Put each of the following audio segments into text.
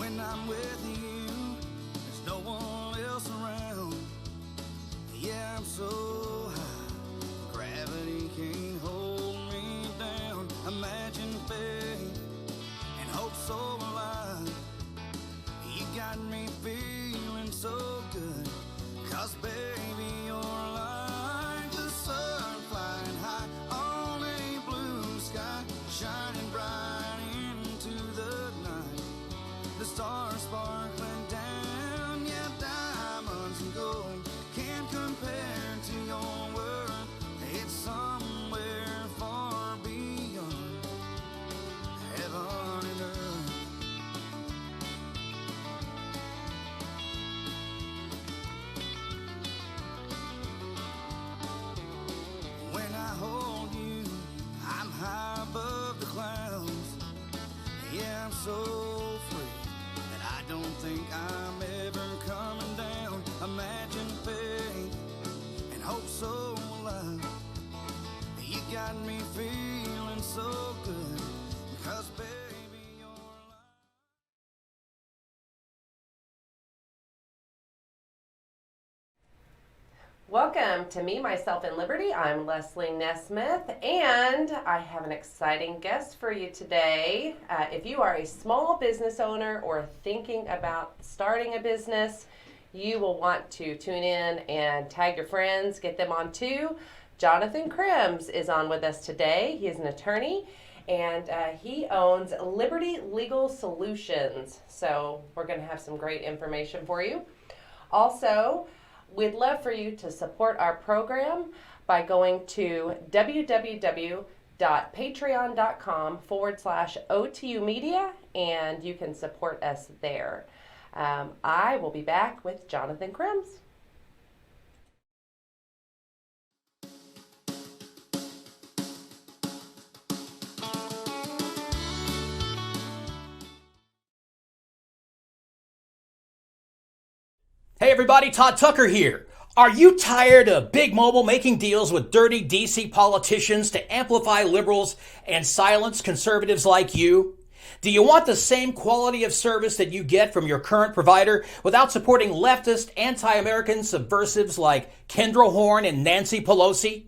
When I'm with you, there's no one else around. Yeah, I'm so high, gravity can't hold me down. Imagine faith and hope so alive. You got me feeling so good, 'cause baby, you're like the sun flying high on a blue sky, shining bright into the night. The stars sparkling down, yeah, diamonds and gold can't compare to your world. It's somewhere far beyond heaven and earth. When I hold you, I'm high above the clouds. Yeah, I'm so free that I don't think I'm ever coming down. Imagine faith and hope so alive. You got me feeling so good, 'cause baby, you're alive. Welcome to Me, Myself, and Liberty. I'm Leslie Nesmith, and I have an exciting guest for you today. If you are a small business owner or thinking about starting a business, you will want to tune in and tag your friends, get them on too. Jonathan Crims is on with us today. He is an attorney, and he owns Liberty Legal Solutions. So we're going to have some great information for you. Also, we'd love for you to support our program by going to www.patreon.com/OTUmedia, and you can support us there. I will be back with Jonathan Crims. Hey everybody, Todd Tucker here. Are you tired of Big Mobile making deals with dirty DC politicians to amplify liberals and silence conservatives like you? Do you want the same quality of service that you get from your current provider without supporting leftist, anti-American subversives like Kendra Horn and Nancy Pelosi?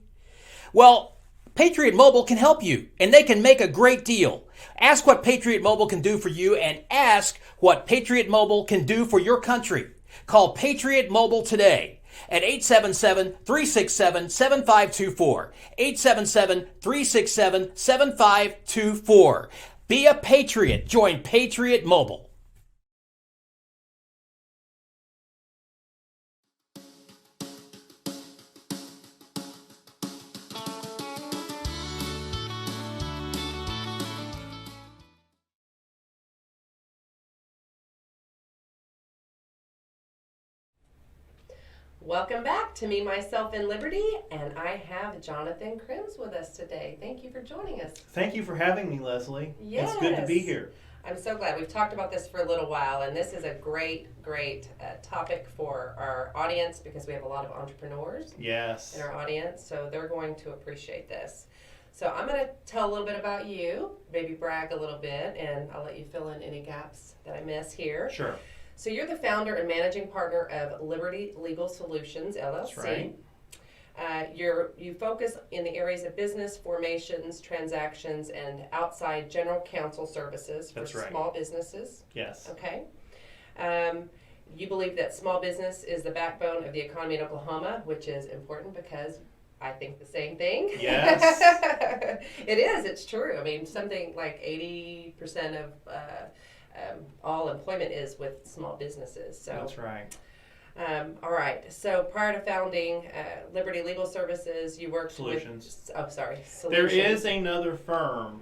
Well, Patriot Mobile can help you, and they can make a great deal. Ask what Patriot Mobile can do for you, and ask what Patriot Mobile can do for your country. Call Patriot Mobile today at 877-367-7524. 877-367-7524. Be a patriot. Join Patriot Mobile. Welcome back to Me, Myself, and Liberty, and I have Jonathan Crims with us today. Thank you for joining us. Thank you for having me, Leslie. Yes. It's good to be here. I'm so glad. We've talked about this for a little while, and this is a great topic for our audience because we have a lot of entrepreneurs Yes. in our audience, so they're going to appreciate this. So I'm going to tell a little bit about you, maybe brag a little bit, and I'll let you fill in any gaps that I miss here. Sure. So you're the founder and managing partner of Liberty Legal Solutions, LLC. That's right. You focus in the areas of business formations, transactions, and outside general counsel services for That's right. small businesses. Yes. Okay. You believe that small business is the backbone of the economy in Oklahoma, which is important because I think the same thing. Yes. It is. It's true. I mean, something like 80% of all employment is with small businesses. So That's right. all right. So prior to founding Liberty Legal Services, you worked Solutions. with Solutions. There is another firm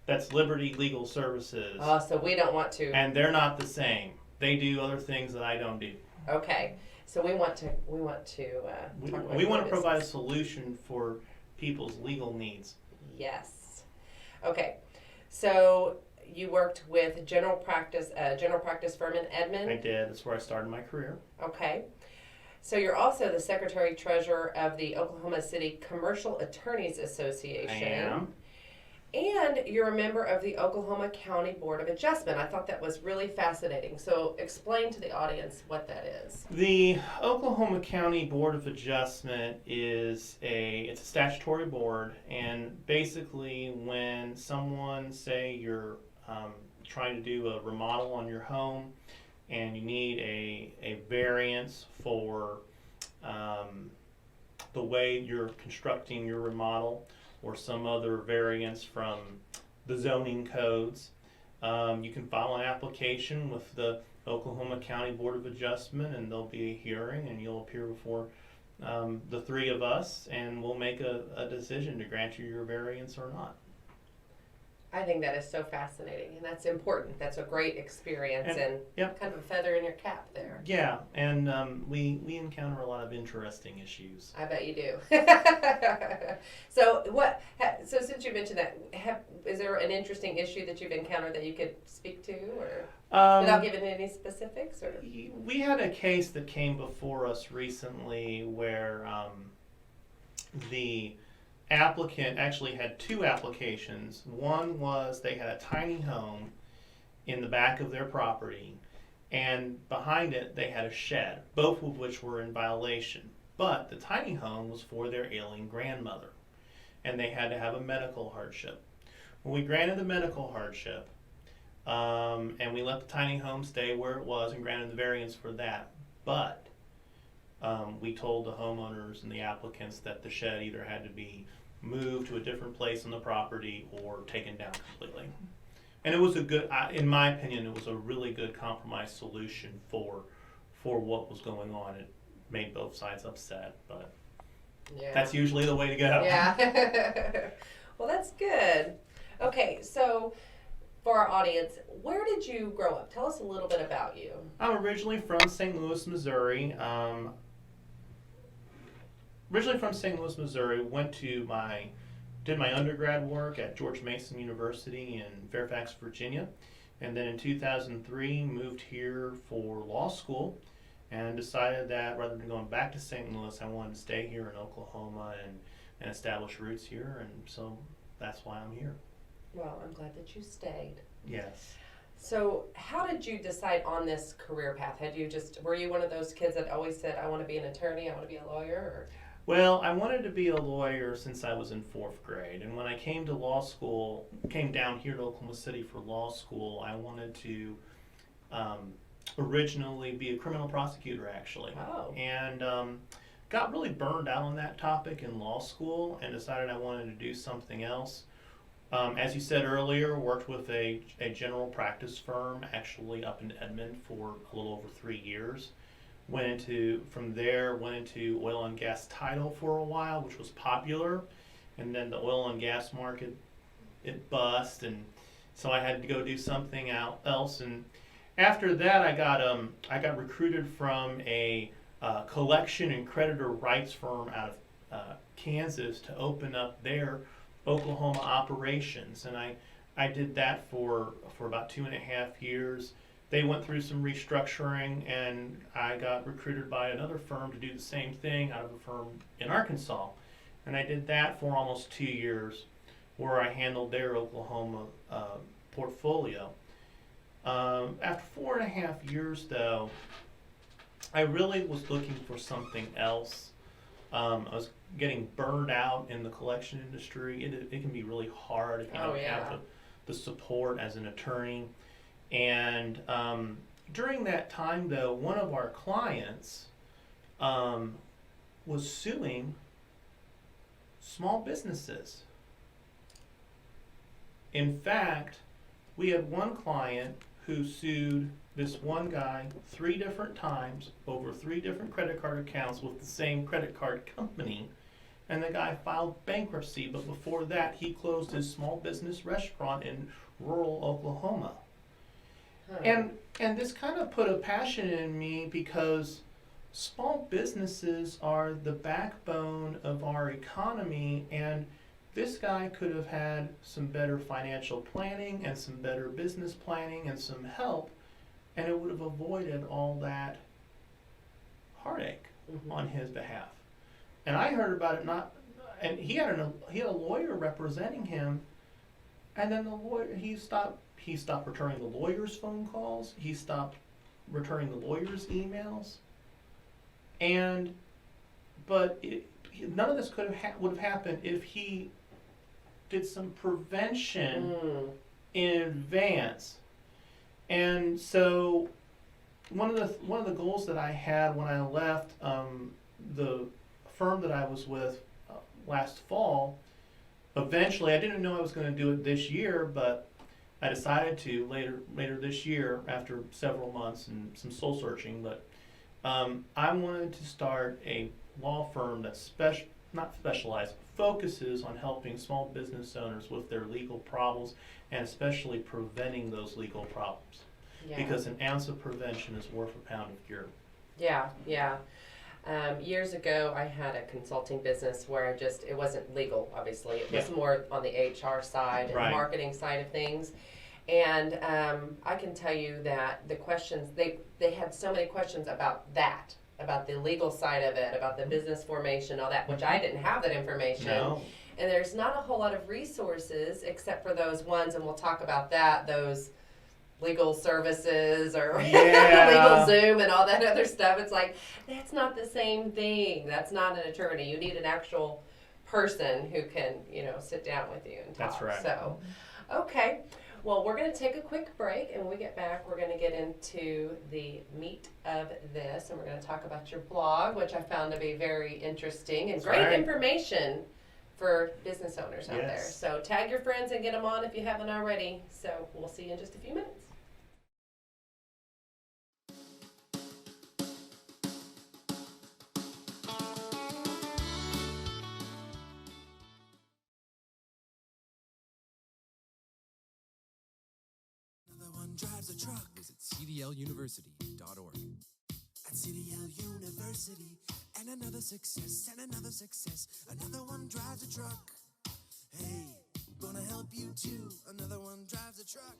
that's Liberty Legal Services, Oh, so we don't want to. and they're not the same. They do other things that I don't do. Okay. So we want to We talk about want your to provide a business. solution for people's legal needs. Yes. Okay. So you worked with general practice firm in Edmond. I did. That's where I started my career. Okay. So you're also the secretary treasurer of the Oklahoma City Commercial Attorneys Association. I am. And you're a member of the Oklahoma County Board of Adjustment. I thought that was really fascinating. So explain to the audience what that is. The Oklahoma County Board of Adjustment it's a statutory board, and basically when someone, say you're trying to do a remodel on your home and you need a variance for the way you're constructing your remodel, or some other variance from the zoning codes, you can file an application with the Oklahoma County Board of Adjustment, and there'll be a hearing, and you'll appear before the three of us, and we'll make a decision to grant you your variance or not. I think that is so fascinating, and that's important. That's a great experience, and yep. kind of a feather in your cap there. Yeah, and we encounter a lot of interesting issues. I bet you do. So since you mentioned that, is there an interesting issue that you've encountered that you could speak to, or without giving any specifics? Or we had a case that came before us recently where the applicant actually had two applications. One was they had a tiny home in the back of their property, and behind it they had a shed, both of which were in violation. But the tiny home was for their ailing grandmother, and they had to have a medical hardship. When we granted the medical hardship, and we let the tiny home stay where it was and granted the variance for that, but we told the homeowners and the applicants that the shed either had to be moved to a different place on the property or taken down completely. And it was a good, in my opinion, it was a really good compromise solution for what was going on. It made both sides upset, but that's usually the way to go. Yeah. Well, that's good. Okay, so for our audience, where did you grow up? Tell us a little bit about you. I'm originally from St. Louis, Missouri. Did my undergrad work at George Mason University in Fairfax, Virginia, and then in 2003 moved here for law school, and decided that rather than going back to St. Louis, I wanted to stay here in Oklahoma and establish roots here, and so that's why I'm here. Well, I'm glad that you stayed. Yes. So how did you decide on this career path? Were you one of those kids that always said, I want to be an attorney, I want to be a lawyer? Or? Well, I wanted to be a lawyer since I was in 4th grade, and when I came down here to Oklahoma City for law school, I wanted to originally be a criminal prosecutor, actually. Oh. And got really burned out on that topic in law school and decided I wanted to do something else. As you said earlier, worked with a general practice firm, actually up in Edmond, for a little over 3 years. From there, went into oil and gas title for a while, which was popular, and then the oil and gas market, it bust, and so I had to go do something else. And after that, I got recruited from a collection and creditor rights firm out of Kansas to open up their Oklahoma operations, and I did that for about 2.5 years. They went through some restructuring, and I got recruited by another firm to do the same thing out of a firm in Arkansas. And I did that for almost 2 years, where I handled their Oklahoma portfolio. After 4.5 years, though, I really was looking for something else. I was getting burned out in the collection industry. It can be really hard if you don't have the support as an attorney. And during that time, though, one of our clients was suing small businesses. In fact, we had one client who sued this one guy 3 different times over 3 different credit card accounts with the same credit card company. And the guy filed bankruptcy, but before that, he closed his small business restaurant in rural Oklahoma. And this kind of put a passion in me, because small businesses are the backbone of our economy, and this guy could have had some better financial planning and some better business planning and some help, and it would have avoided all that heartache on his behalf. And I heard about it and he had a lawyer representing him, And then the lawyer, he stopped returning the lawyer's phone calls. He stopped returning the lawyer's emails. And, none of this would have happened if he did some prevention in advance. And so one of the goals that I had when I left the firm that I was with last fall, eventually, I didn't know I was going to do it this year, but I decided to later this year after several months and some soul searching. But I wanted to start a law firm that's not specialized, focuses on helping small business owners with their legal problems and especially preventing those legal problems. Yeah. Because an ounce of prevention is worth a pound of cure. Yeah. Years ago, I had a consulting business where it wasn't legal, obviously. It was more on the HR side and marketing side of things. And I can tell you that the questions, they had so many questions about the legal side of it, about the business formation, all that, which I didn't have that information. No. And there's not a whole lot of resources except for those ones, and we'll talk about that, those legal services or legal Zoom and all that other stuff. It's like, that's not the same thing. That's not an attorney. You need an actual person who can, sit down with you and talk. That's right. So, okay. Well, we're going to take a quick break, and when we get back, we're going to get into the meat of this, and we're going to talk about your blog, which I found to be very interesting and great information for business owners out there. So tag your friends and get them on if you haven't already. So we'll see you in just a few minutes. Drives a truck. Visit cdluniversity.org. At CDL University, and another success, another one drives a truck. Hey, gonna help you too, another one drives a truck.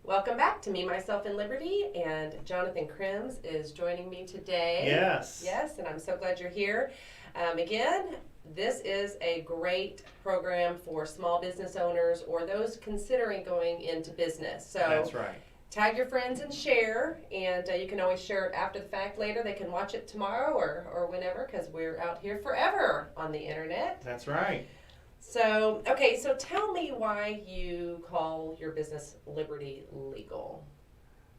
Welcome back to Me, Myself, and Liberty, and Jonathan Crims is joining me today. Yes. Yes, and I'm so glad you're here. Again, this is a great program for small business owners or those considering going into business. So That's right. Tag your friends and share, and you can always share it after the fact later. They can watch it tomorrow or whenever, because we're out here forever on the internet. That's right. So, okay, so tell me why you call your business Liberty Legal.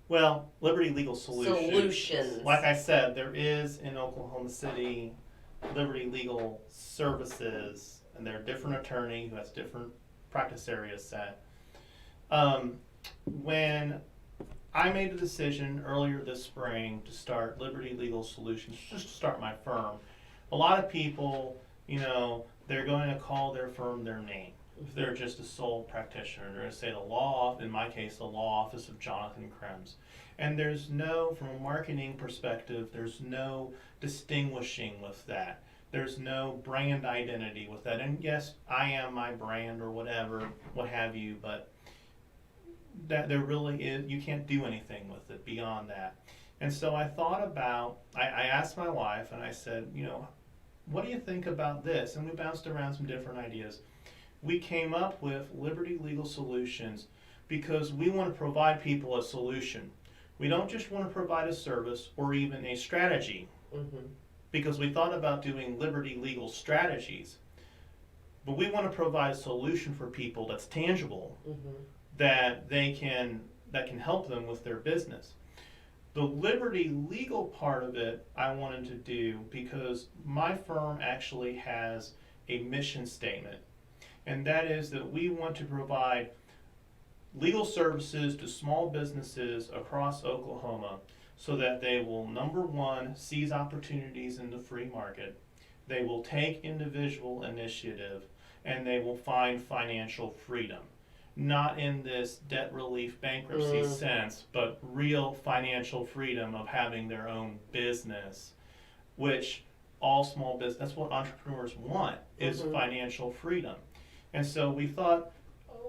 Well, Liberty Legal Solutions. Like I said, there is in Oklahoma City Liberty Legal Services, and they're a different attorney who has different practice areas set. When I made the decision earlier this spring to start Liberty Legal Solutions, just to start my firm, a lot of people, they're going to call their firm their name. If they're just a sole practitioner, they're going to say in my case, the law office of Jonathan Crims. And there's no, from a marketing perspective, there's no distinguishing with that. There's no brand identity with that. And yes, I am my brand or whatever, what have you, but that there really is, you can't do anything with it beyond that. And so I thought about, I asked my wife and I said, what do you think about this? And we bounced around some different ideas. We came up with Liberty Legal Solutions because we want to provide people a solution. We don't just want to provide a service or even a strategy, because we thought about doing Liberty Legal Strategies. But we want to provide a solution for people that's tangible, that can help them with their business. The Liberty legal part of it I wanted to do because my firm actually has a mission statement, and that is that we want to provide legal services to small businesses across Oklahoma so that they will, number one, seize opportunities in the free market, they will take individual initiative, and they will find financial freedom. Not in this debt relief bankruptcy sense, but real financial freedom of having their own business, which all small business, that's what entrepreneurs want, is financial freedom. And so we thought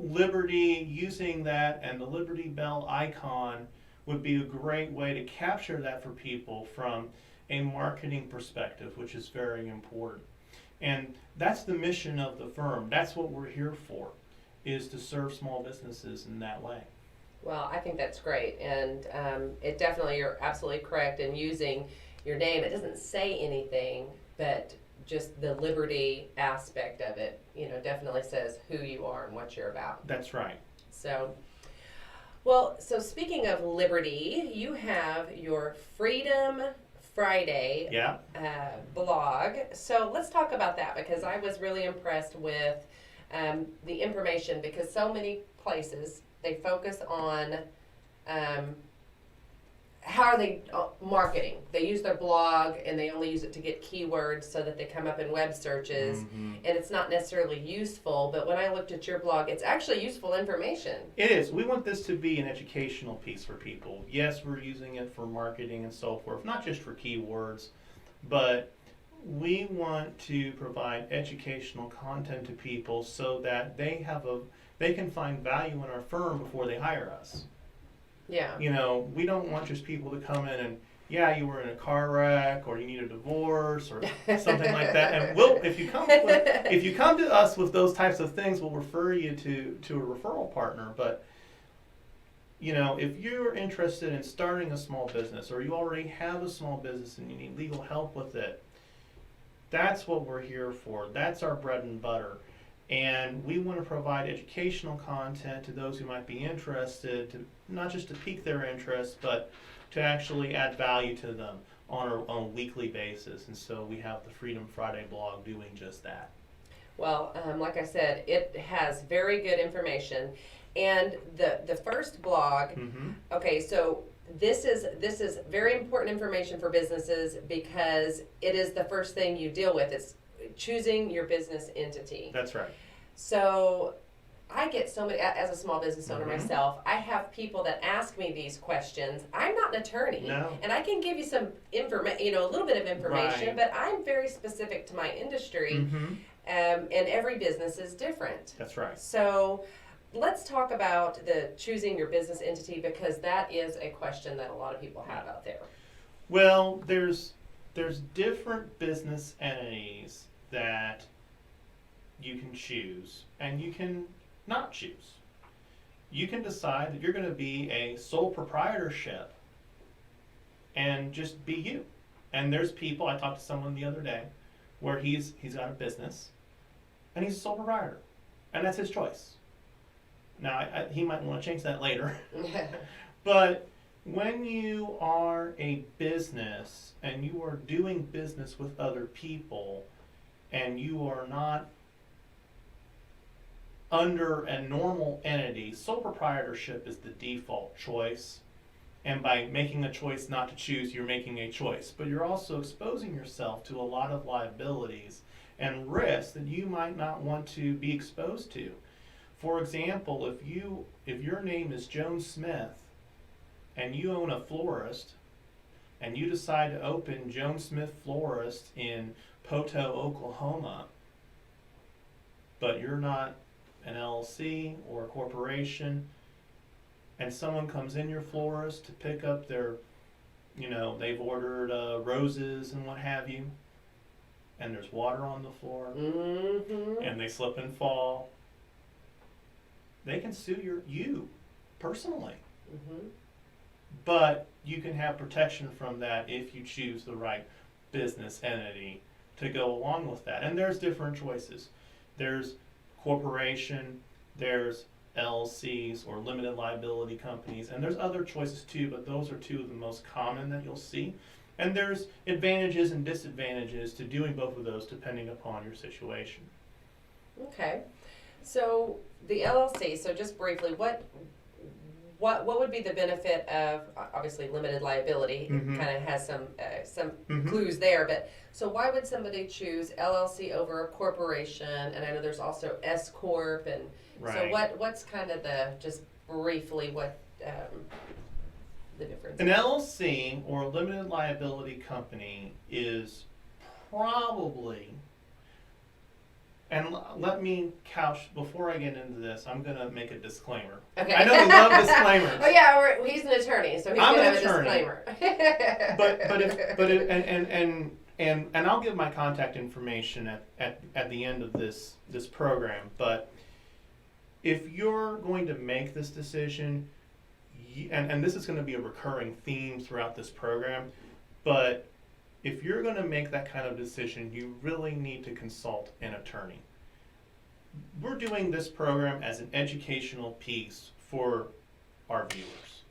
Liberty, using that and the Liberty Bell icon would be a great way to capture that for people from a marketing perspective, which is very important. And that's the mission of the firm. That's what we're here for, is to serve small businesses in that way. Well, I think that's great, and it definitely, you're absolutely correct in using your name. It doesn't say anything, but just the liberty aspect of it, definitely says who you are and what you're about. That's right. So speaking of liberty, you have your Freedom Friday blog. So let's talk about that, because I was really impressed with the information, because so many places, they focus on how are they marketing. They use their blog and they only use it to get keywords so that they come up in web searches, and it's not necessarily useful. But when I looked at your blog, it's actually useful information. It is. We want this to be an educational piece for people. Yes, we're using it for marketing and so forth, not just for keywords, but we want to provide educational content to people so that they can find value in our firm before they hire us. Yeah. We don't want just people to come in and, you were in a car wreck, or you need a divorce, or something like that. And if you come to us with those types of things, we'll refer you to a referral partner. But if you're interested in starting a small business, or you already have a small business and you need legal help with it, that's what we're here for. That's our bread and butter. And we want to provide educational content to those who might be interested, to not just to pique their interest, but to actually add value to them on a weekly basis. And so we have the Freedom Friday blog doing just that. Well, like I said, it has very good information. And the first blog, okay, so this is very important information for businesses, because it is the first thing you deal with. It's choosing your business entity. That's right. So I get so many, as a small business owner myself, I have people that ask me these questions. I'm not an attorney. No. And I can give you some information, a little bit of information, Right. but I'm very specific to my industry, and every business is different. That's right. So let's talk about the choosing your business entity, because that is a question that a lot of people have out there. Well, there's different business entities that you can choose, and you can not choose. You can decide that you're going to be a sole proprietorship and just be you. And there's people, I talked to someone the other day where he's got a business and he's a sole proprietor, and that's his choice. Now, he might want to change that later. But when you are a business and you are doing business with other people, and you are not under a normal entity, sole proprietorship is the default choice. And by making a choice not to choose, you're making a choice. But you're also exposing yourself to a lot of liabilities and risks that you might not want to be exposed to. For example, if your name is Joan Smith and you own a florist, and you decide to open Joan Smith Florist in Poto, Oklahoma, but you're not an LLC or a corporation, and someone comes in your florist to pick up their, they've ordered roses and what have you, and there's water on the floor, and they slip and fall, they can sue you personally. But you can have protection from that if you choose the right business entity to go along with that. And there's different choices. There's corporation, there's LLCs or limited liability companies, and there's other choices too, but those are two of the most common that you'll see. And there's advantages and disadvantages to doing both of those depending upon your situation. Okay. So the LLC, so just briefly, what would be the benefit of, obviously, limited liability? Mhm. It kind of has some Mhm. clues there, but so why would somebody choose LLC over a corporation? And I know there's also S corp, and so Right. what's kind of just briefly what the difference An is? LLC or a limited liability company is probably, and let me couch, before I get into this, I'm going to make a disclaimer. Okay. I know we love disclaimers. Oh yeah, he's an attorney, so he's I'm gonna an have attorney. a disclaimer. And I'll give my contact information at the end of this program. But if you're going to make this decision, and this is going to be a recurring theme throughout this program, but if you're going to make that kind of decision, you really need to consult an attorney. We're doing this program as an educational piece for our viewers.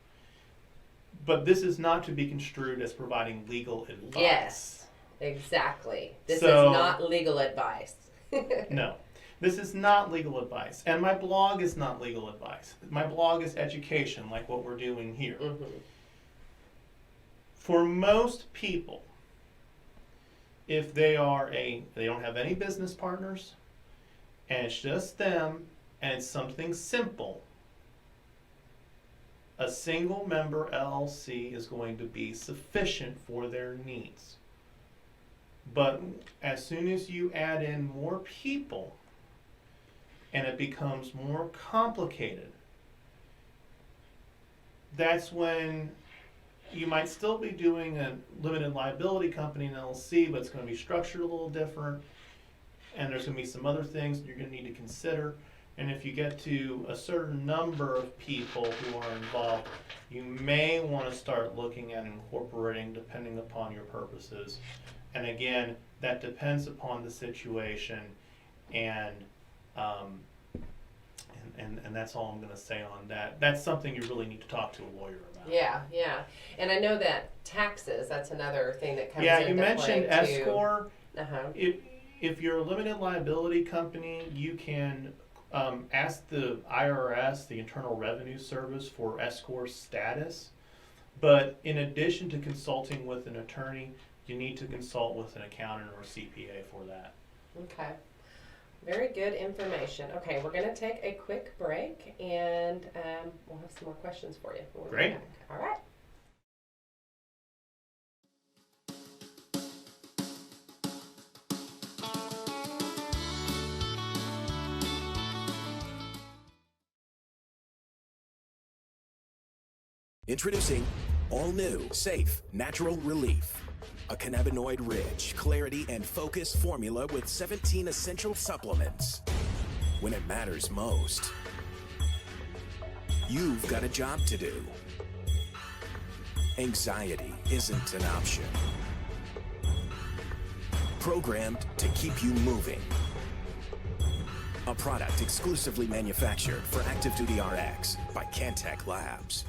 But this is not to be construed as providing legal advice. Yes, exactly. This So- is not legal advice. No, this is not legal advice. And my blog is not legal advice. My blog is education, like what we're doing here. Mhm. For most people, if they don't have any business partners, and it's just them, and it's something simple, a single member LLC is going to be sufficient for their needs. But as soon as you add in more people and it becomes more complicated, that's when you might still be doing a limited liability company, an LLC, but it's going to be structured a little different. And there's going to be some other things you're going to need to consider. And if you get to a certain number of people who are involved, you may want to start looking at incorporating depending upon your purposes. And again, that depends upon the situation, and that's all I'm going to say on that. That's something you really need to talk to a lawyer about. Yeah, yeah. And I know that taxes, that's another thing that comes Yeah, into you mentioned play too. S-Corp. Uh-huh. If you're a limited liability company, you can ask the IRS, the Internal Revenue Service, for S-Corp status. But in addition to consulting with an attorney, you need to consult with an accountant or CPA for that. Okay. Very good information. Okay, we're going to take a quick break, and we'll have some more questions for you when we Great. get back. All right. Introducing all new, safe, natural relief. A cannabinoid-rich, clarity and focus formula with 17 essential supplements. When it matters most, you've got a job to do. Anxiety isn't an option. Programmed to keep you moving. A product exclusively manufactured for Active Duty RX by Cantech Labs.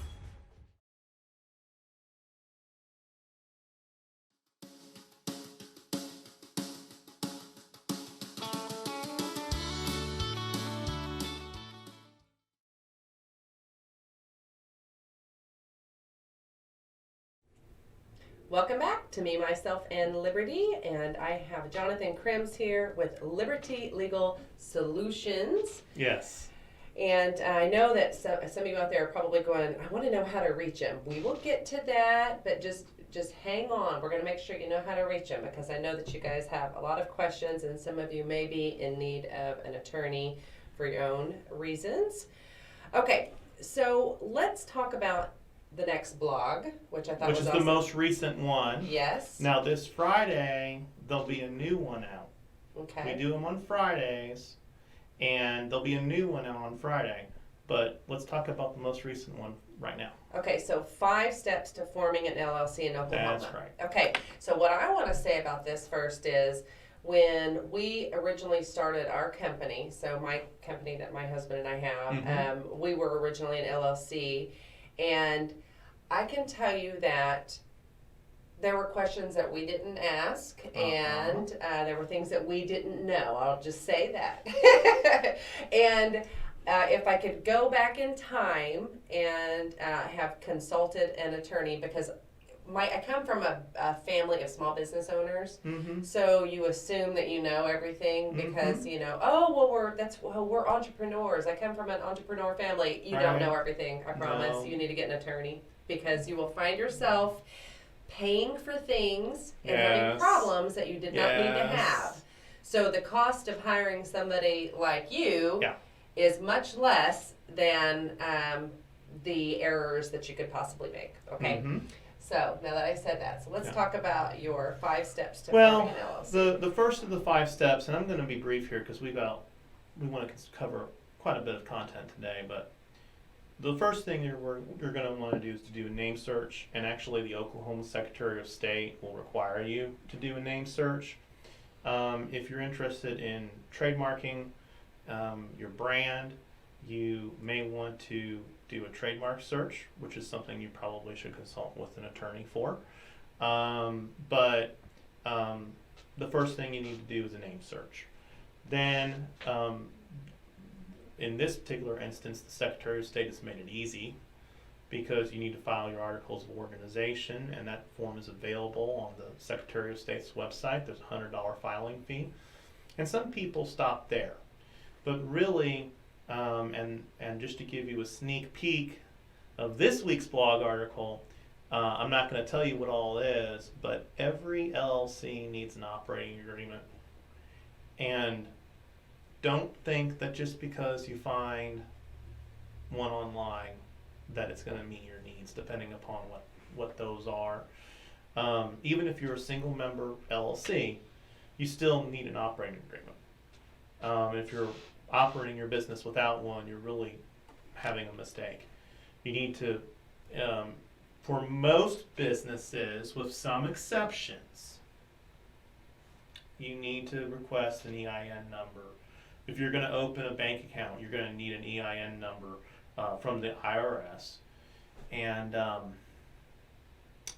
Welcome back to Me, Myself, and Liberty, and I have Jonathan Krims here with Liberty Legal Solutions. Yes. And I know that some of you out there are probably going, I want to know how to reach him. We will get to that, but just hang on. We're going to make sure you know how to reach him, because I know that you guys have a lot of questions, and some of you may be in need of an attorney for your own reasons. Okay, so let's talk about the next blog, which I thought Which was is awesome. the most recent one. Yes. Now this Friday, there'll be a new one out. Okay. We do them on Fridays, and there'll be a new one out on Friday. But let's talk about the most recent one right now. Okay, so 5 steps to forming an LLC in Oklahoma. That's right. Okay, so what I want to say about this first is when we originally started our company, so my company that my husband and I have, we were originally an LLC, and I can tell you that there were questions that we didn't ask, and there were things that we didn't know. I'll just say that. And if I could go back in time and have consulted an attorney, because I come from a family of small business owners, so you assume that you know everything because you know, we're entrepreneurs. I come from an entrepreneur family. You don't know everything. I promise. No. You need to get an attorney because you will find yourself paying for things and having problems that you did not need to have. So the cost of hiring somebody like you is much less than the errors that you could possibly make. Okay. So now that I said that, so let's talk about your 5 steps to forming an LLC. The first of the 5 steps, and I'm going to be brief here because we want to cover quite a bit of content today, but the first thing you're going to want to do is to do a name search, and actually the Oklahoma Secretary of State will require you to do a name search. If you're interested in trademarking your brand, you may want to do a trademark search, which is something you probably should consult with an attorney for. But the first thing you need to do is a name search. Then, in this particular instance, the Secretary of State has made it easy because you need to file your articles of organization, and that form is available on the Secretary of State's website. There's a $100 filing fee. And some people stop there. But really, and just to give you a sneak peek of this week's blog article, I'm not going to tell you what all it is, but every LLC needs an operating agreement. And don't think that just because you find one online that it's going to meet your needs, depending upon what those are. Even if you're a single member LLC, you still need an operating agreement. If you're operating your business without one, you're really having a mistake. You need to, for most businesses, with some exceptions, you need to request an EIN number. If you're going to open a bank account, you're going to need an EIN number from the IRS. And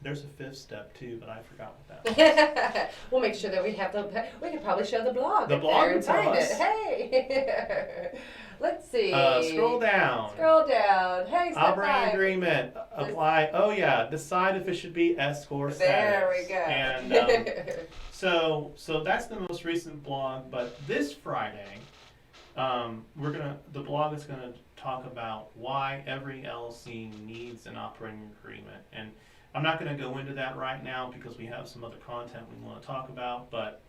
there's a 5th step too, but I forgot what that was. We'll make sure that we could probably show the blog. The blog and tell find us. it. Hey, let's see. Scroll down. Hey, step Operating 5. agreement. Apply. Oh yeah. Decide if it should be S corp status. There we go. And so that's the most recent blog. But this Friday, the blog is gonna talk about why every LLC needs an operating agreement. And I'm not going to go into that right now because we have some other content we want to talk about, but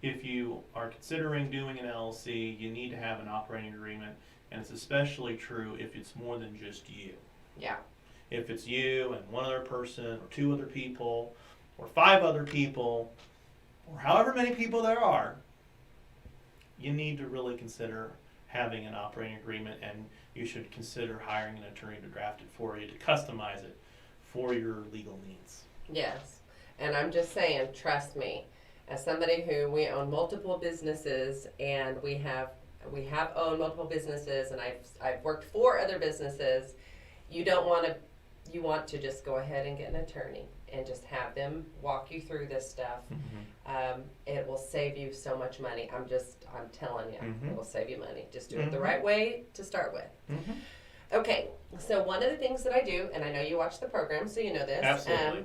if you are considering doing an LLC, you need to have an operating agreement, and it's especially true if it's more than just you. Yeah. If it's you and one other person, or 2 other people, or 5 other people, or however many people there are, you need to really consider having an operating agreement, and you should consider hiring an attorney to draft it for you, to customize it for your legal needs. Yes. And I'm just saying, trust me, as somebody who we own multiple businesses, and we have owned multiple businesses, and I've worked for other businesses, you want to just go ahead and get an attorney and just have them walk you through this stuff. It will save you so much money. I'm telling you, it will save you money. Just do it the right way to start with. Okay, so one of the things that I do, and I know you watch the program, so you know this. Absolutely.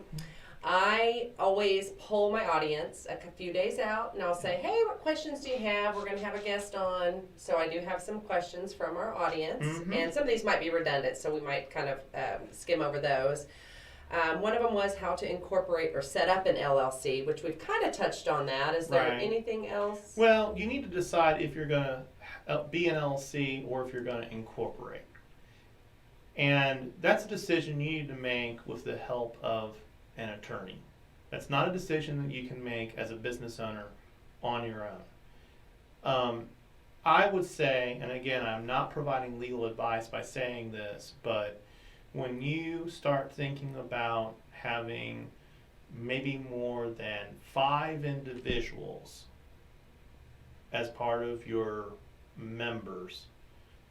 I always poll my audience a few days out, and I'll say, hey, what questions do you have? We're going to have a guest on. So I do have some questions from our audience, and some of these might be redundant, so we might kind of skim over those. One of them was how to incorporate or set up an LLC, which we've kind of touched on that. Is there anything else? Well, you need to decide if you're going to be an LLC or if you're going to incorporate. And that's a decision you need to make with the help of an attorney. That's not a decision that you can make as a business owner on your own. I would say, and again, I'm not providing legal advice by saying this, but when you start thinking about having maybe more than 5 individuals as part of your members,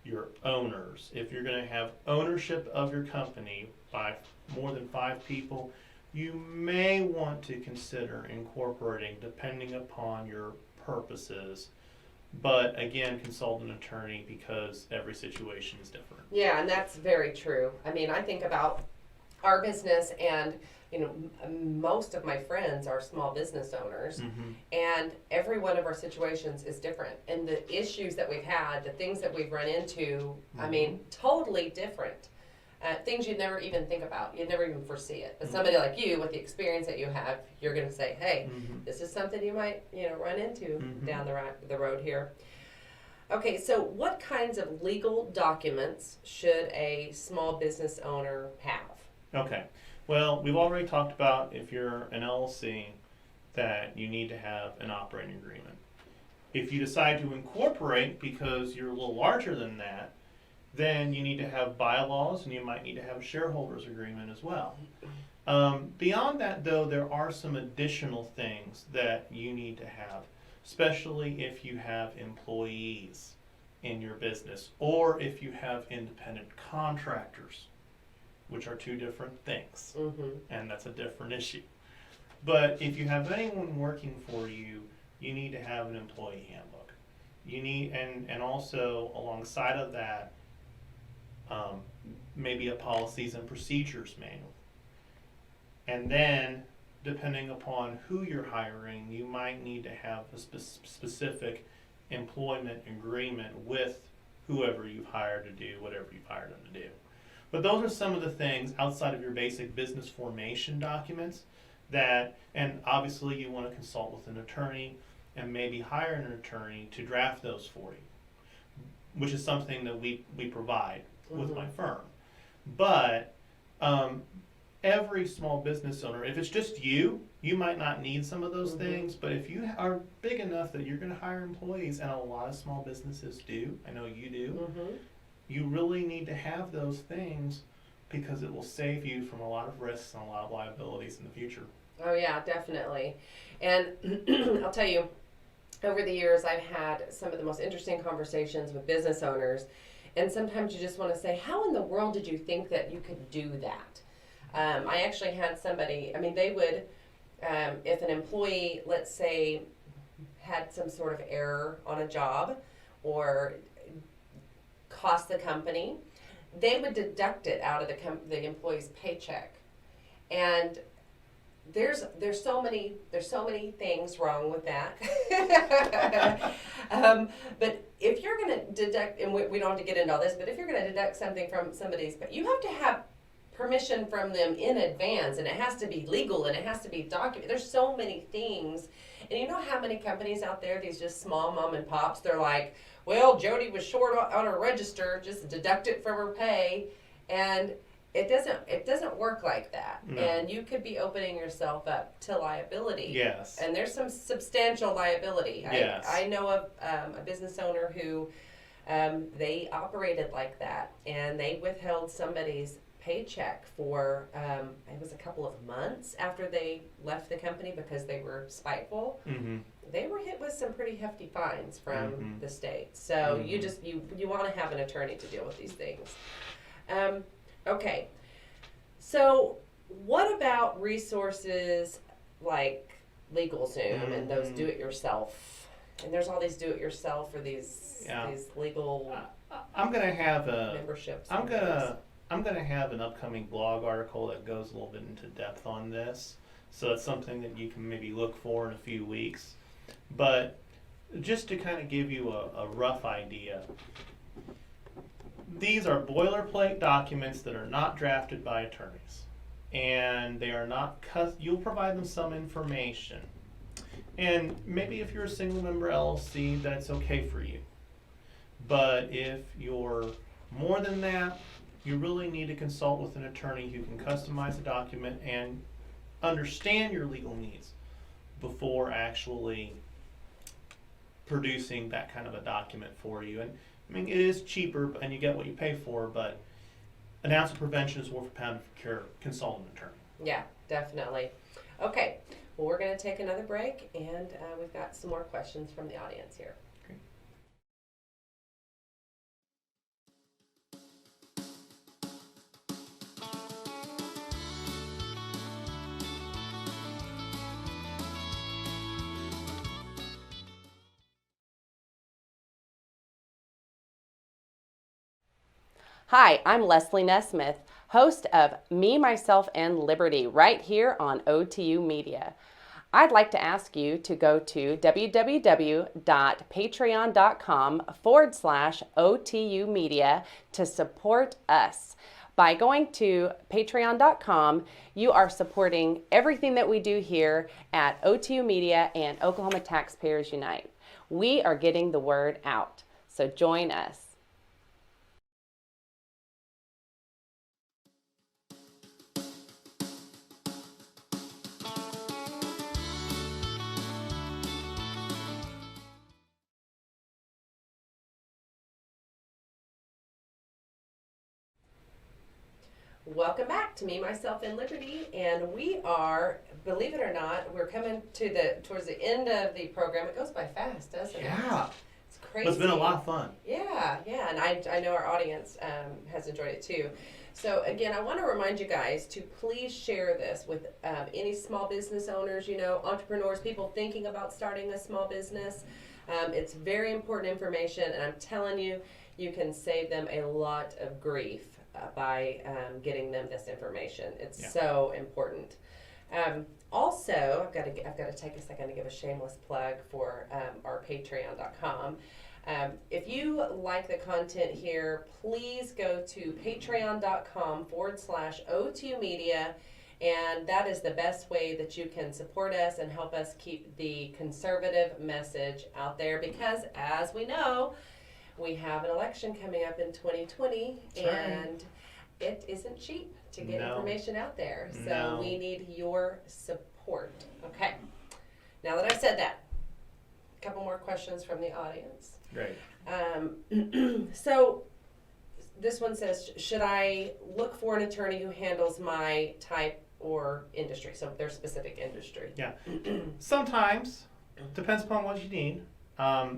your owners, if you're going to have ownership of your company by more than 5 people, you may want to consider incorporating, depending upon your purposes. But again, consult an attorney because every situation is different. Yeah, and that's very true. I mean, I think about our business, and most of my friends are small business owners, and every one of our situations is different, and the issues that we've had, the things that we've run into, I mean, totally different. Things you'd never even think about, you'd never even foresee it. But somebody like you, with the experience that you have, you're going to say, hey, this is something you might run into down the road here. Okay, so what kinds of legal documents should a small business owner have? Okay. Well, we've already talked about, if you're an LLC, that you need to have an operating agreement. If you decide to incorporate because you're a little larger than that, then you need to have bylaws, and you might need to have a shareholders agreement as well. Beyond that, though, there are some additional things that you need to have, especially if you have employees in your business or if you have independent contractors, which are 2 different things, and that's a different issue. But if you have anyone working for you, you need to have an employee handbook. You need, and also alongside of that, maybe a policies and procedures manual. And then, depending upon who you're hiring, you might need to have a specific employment agreement with whoever you've hired to do whatever you've hired them to do. But those are some of the things outside of your basic business formation documents that, and obviously you want to consult with an attorney and maybe hire an attorney to draft those for you, which is something that we provide with my firm. But every small business owner, if it's just you might not need some of those things, but if you are big enough that you're going to hire employees, and a lot of small businesses do, I know you do, you really need to have those things because it will save you from a lot of risks and a lot of liabilities in the future. Oh yeah, definitely. And I'll tell you, over the years I've had some of the most interesting conversations with business owners, and sometimes you just want to say, how in the world did you think that you could do that? I actually had somebody, I mean, they would, if an employee, let's say, had some sort of error on a job or cost the company, they would deduct it out of the employee's paycheck. And there's so many things wrong with that. But if you're going to deduct, and we don't have to get into all this, but if you're going to deduct something from somebody's, but you have to have permission from them in advance, and it has to be legal, and it has to be documented. There's so many things. And you know how many companies out there, these just small mom and pops, they're like, well, Jody was short on her register, just deduct it from her pay. And it doesn't work like that. No. And you could be opening yourself up to liability. Yes. And there's some substantial liability. Yes. I know of a business owner who they operated like that, and they withheld somebody's paycheck for it was a couple of months after they left the company because they were spiteful. They were hit with some pretty hefty fines from the state. So you want to have an attorney to deal with these things. Okay, so what about resources like LegalZoom and those do-it-yourself? And there's all these do-it-yourself or these legal I'm gonna have memberships. I'm gonna have an upcoming blog article that goes a little bit into depth on this. So it's something that you can maybe look for in a few weeks. But just to kind of give you a rough idea, these are boilerplate documents that are not drafted by attorneys, and they are not. You'll provide them some information, and maybe if you're a single member LLC, that's okay for you. But if you're more than that, you really need to consult with an attorney who can customize the document and understand your legal needs before actually producing that kind of a document for you. And I mean, it is cheaper and you get what you pay for, but an ounce of prevention is worth a pound of cure. Consult an attorney. Yeah, definitely. Okay, well, we're going to take another break, and we've got some more questions from the audience here. Hi, I'm Leslie Nesmith, host of Me, Myself, and Liberty right here on OTU Media. I'd like to ask you to go to www.patreon.com/OTU Media to support us. By going to patreon.com, you are supporting everything that we do here at OTU Media and Oklahoma Taxpayers Unite. We are getting the word out, so join us. Welcome back to Me, Myself, and Liberty, and we are, believe it or not, we're coming to towards the end of the program. It goes by fast, doesn't it? Yeah. It's crazy. It's been a lot of fun. Yeah, and I know our audience has enjoyed it too. So again, I want to remind you guys to please share this with any small business owners, entrepreneurs, people thinking about starting a small business. It's very important information, and I'm telling you, you can save them a lot of grief by getting them this information. It's so important. Also, I've got to take a second to give a shameless plug for our Patreon.com. If you like the content here, please go to patreon.com/OTUmedia, and that is the best way that you can support us and help us keep the conservative message out there, because as we know, we have an election coming up in 2020, and it isn't cheap to get information out there. So we need your support. Okay. Now that I've said that, a couple more questions from the audience. Great. So this one says, should I look for an attorney who handles my type or industry? So their specific industry. Yeah. Sometimes. Depends upon what you need.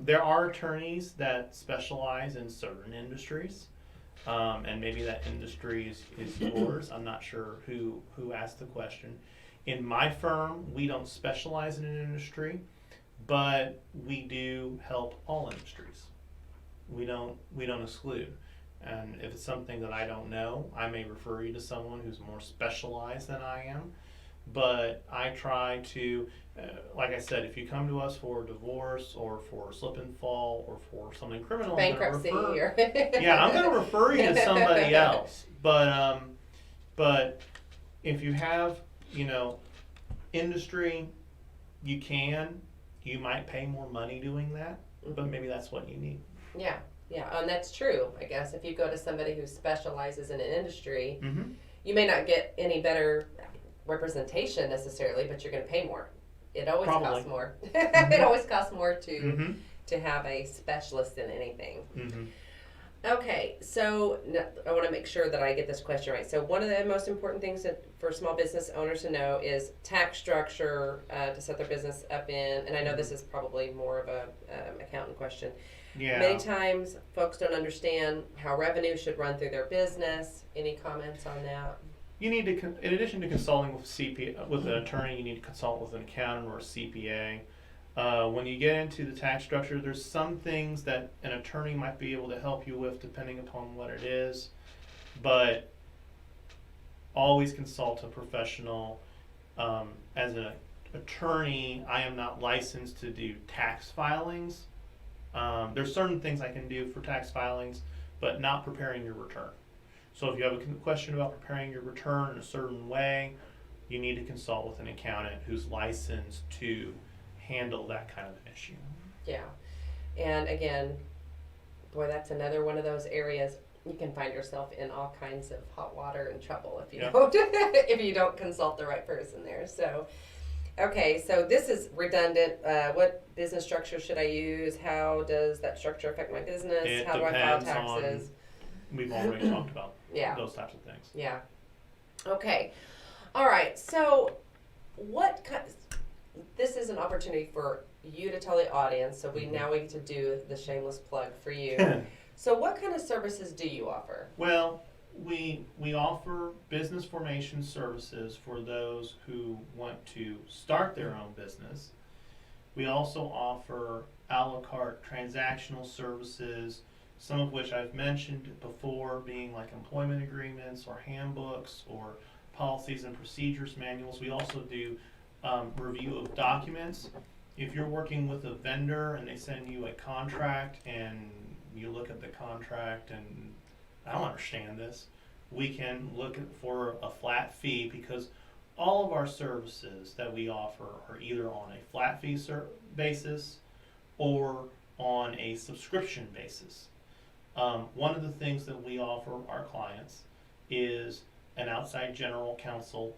There are attorneys that specialize in certain industries, and maybe that industry is yours. I'm not sure who asked the question. In my firm, we don't specialize in an industry, but we do help all industries. We don't exclude. And if it's something that I don't know, I may refer you to someone who's more specialized than I am. But I try to, like I said, if you come to us for divorce or for slip and fall or for something criminal, bankruptcy, I'm going to refer you to somebody else. But if you have, industry, you might pay more money doing that, but maybe that's what you need. Yeah, and that's true. I guess if you go to somebody who specializes in an industry, you may not get any better representation necessarily, but you're going to pay more. It always costs more. It always costs more to have a specialist in anything. Okay, so I want to make sure that I get this question right. So one of the most important things for small business owners to know is tax structure to set their business up in. And I know this is probably more of a accountant question. Yeah. Many times folks don't understand how revenue should run through their business. Any comments on that? You need to, in addition to consulting with an attorney, you need to consult with an accountant or a CPA. When you get into the tax structure, there's some things that an attorney might be able to help you with depending upon what it is, but always consult a professional. As an attorney, I am not licensed to do tax filings. There's certain things I can do for tax filings, but not preparing your return. So if you have a question about preparing your return in a certain way, you need to consult with an accountant who's licensed to handle that kind of an issue. Yeah. And again, boy, that's another one of those areas you can find yourself in all kinds of hot water and trouble if you don't if you don't consult the right person there. So okay, so this is redundant. What business structure should I use? How does that structure affect my business? How do I file taxes? We've already talked about those types of things. Yeah. Okay. All right. So this is an opportunity for you to tell the audience. So now we get to do the shameless plug for you. So what kind of services do you offer? Well, we offer business formation services for those who want to start their own business. We also offer a la carte transactional services some of which I've mentioned before, being like employment agreements or handbooks or policies and procedures manuals. We also do review of documents. If you're working with a vendor and they send you a contract and you look at the contract and I don't understand this, we can look for a flat fee, because all of our services that we offer are either on a flat fee basis or on a subscription basis. One of the things that we offer our clients is an outside general counsel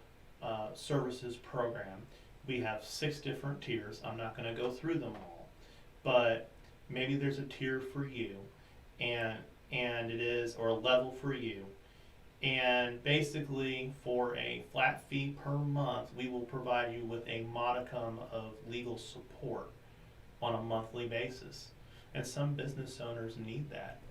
services program. We have 6 different tiers. I'm not going to go through them all, but maybe there's a tier for you, and it is, or a level for you. And basically, for a flat fee per month, we will provide you with a modicum of legal support on a monthly basis. And some business owners need that.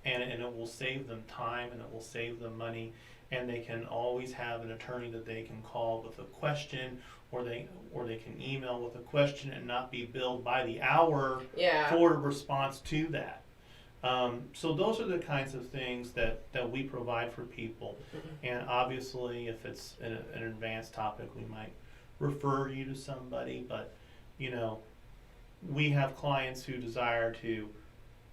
And it will save them time, and it will save them money. And they can always have an attorney that they can call with a question, or they can email with a question and not be billed by the hour for a response to that. So those are the kinds of things that we provide for people. And obviously, if it's an advanced topic, we might refer you to somebody. But, we have clients who desire to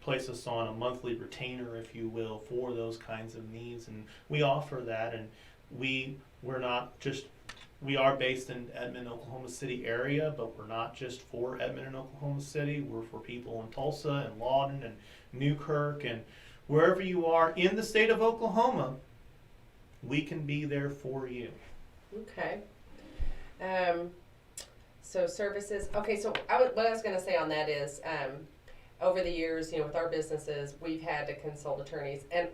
place us on a monthly retainer, if you will, for those kinds of needs. And we offer that. And we are based in Edmond, Oklahoma City area, but we're not just for Edmond and Oklahoma City. We're for people in Tulsa and Lawton and Newkirk and wherever you are in the state of Oklahoma. We can be there for you. Okay. So services. Okay. So what I was going to say on that is, over the years, with our businesses, we've had to consult attorneys, and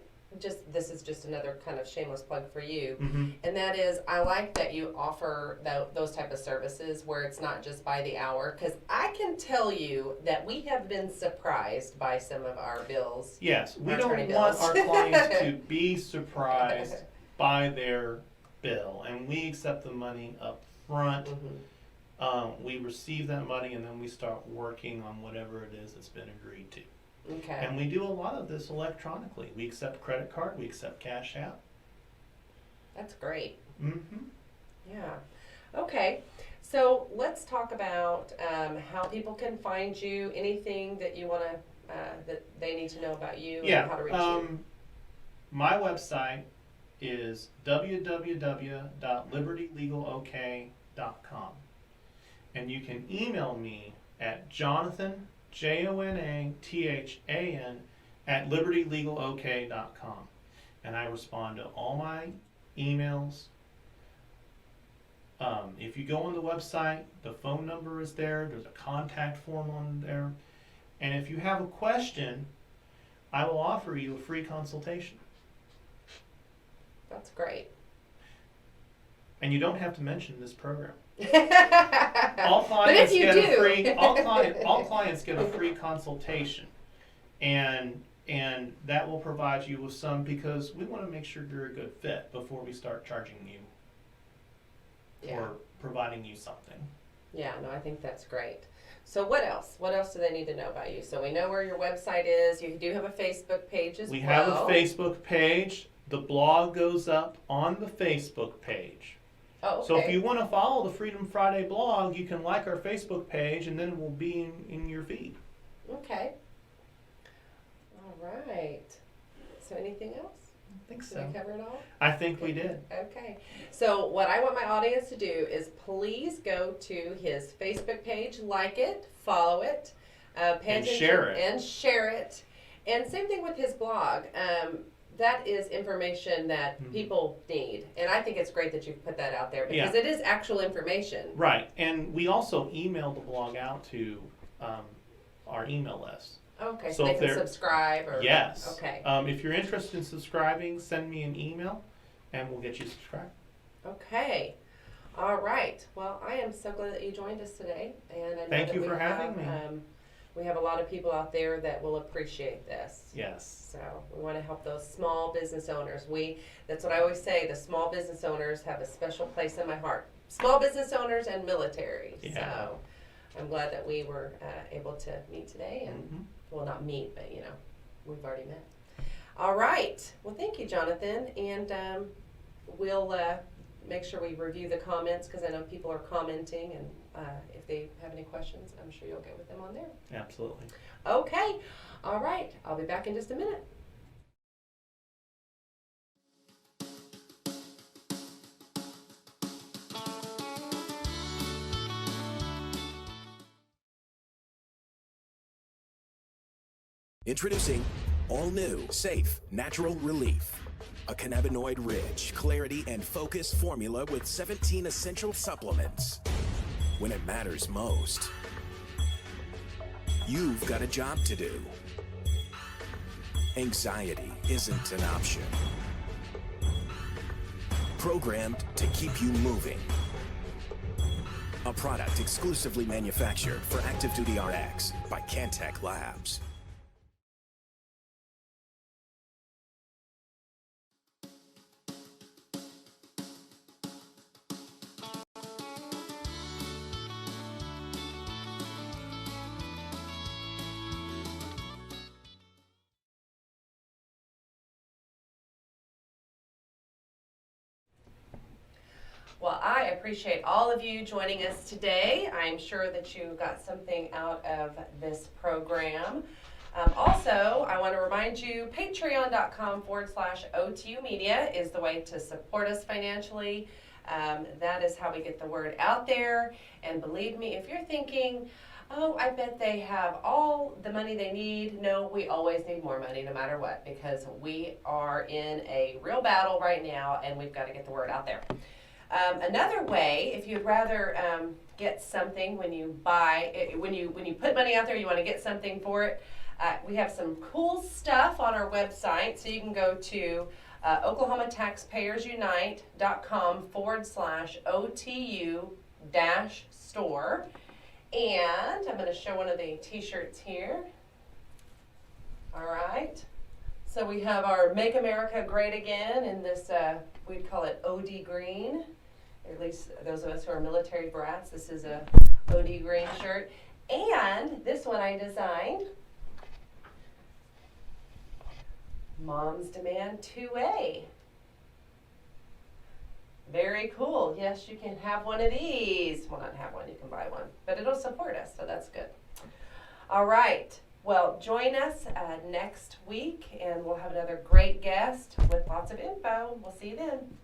this is just another kind of shameless plug for you. Mm-hmm. And that is, I like that you offer those type of services where it's not just by the hour, because I can tell you that we have been surprised by some of our bills. Yes, we don't want our clients to be surprised by their bill, and we accept the money up front. Mm-hmm. We receive that money, and then we start working on whatever it is that's been agreed to. Okay. And we do a lot of this electronically. We accept credit card, we accept cash out. That's great. Mm-hmm. Yeah. Okay. So let's talk about how people can find you. Anything that you want to that they need to know about you and how to reach you. My website is www.libertylegalok.com, and you can email me at Jonathan, JONATHAN, at libertylegalok.com. And I respond to all my emails. If you go on the website, the phone number is there. There's a contact form on there. And if you have a question, I will offer you a free consultation. That's great. And you don't have to mention this program. All clients get a free. All clients get a free consultation, and that will provide you with some, because we want to make sure you're a good fit before we start charging you or providing you something. Yeah, no, I think that's great. So what else? What else do they need to know about you? So we know where your website is. You do have a Facebook page as well. We have a Facebook page. The blog goes up on the Facebook page. Oh, okay. So if you want to follow the Freedom Friday blog, you can like our Facebook page, and then it will be in your feed. Okay. All right. So anything else? I think so. Did we cover it all? I think we did. Okay. So what I want my audience to do is please go to his Facebook page, like it, follow it, pay attention, share it. And share it. And same thing with his blog. That is information that people need. And I think it's great that you've put that out there, because it is actual information. Right. And we also email the blog out to our email list. Okay, so they can subscribe? Yes. Okay. If you're interested in subscribing, send me an email, and we'll get you subscribed. Okay. All right. Well, I am so glad that you joined us today. And I know Thank you for having me. We have a lot of people out there that will appreciate this. Yes. So we want to help those small business owners. That's what I always say, the small business owners have a special place in my heart. Small business owners and military. Yeah. So I'm glad that we were able to meet today. And well, not meet, but We've already met. All right. Well, thank you, Jonathan. And we'll make sure we review the comments because I know people are commenting. And if they have any questions, I'm sure you'll get with them on there. Absolutely. Okay. All right. I'll be back in just a minute. Introducing all new, safe, natural relief. A cannabinoid-rich, clarity and focus formula with 17 essential supplements. When it matters most, you've got a job to do. Anxiety isn't an option. Programmed to keep you moving. A product exclusively manufactured for Active Duty RX by Cantech Labs. Well, I appreciate all of you joining us today. I'm sure that you got something out of this program. Also, I want to remind you, patreon.com/OTUmedia is the way to support us financially. That is how we get the word out there. And believe me, if you're thinking, oh, I bet they have all the money they need. No, we always need more money no matter what, because we are in a real battle right now and we've got to get the word out there. Another way, if you'd rather get something when you buy, when you put money out there, you want to get something for it, we have some cool stuff on our website. So you can go to OklahomaTaxpayers.com/OTU-store. And I'm going to show one of the t-shirts here. All right. So we have our Make America Great Again in this, we'd call it OD green. Or at least those of us who are military brats, this is a OD green shirt. And this one I designed. Moms Demand 2A. Very cool. Yes, you can have one of these. Well, not have one, you can buy one. But it'll support us, so that's good. All right. Well, join us next week, and we'll have another great guest with lots of info. We'll see you then.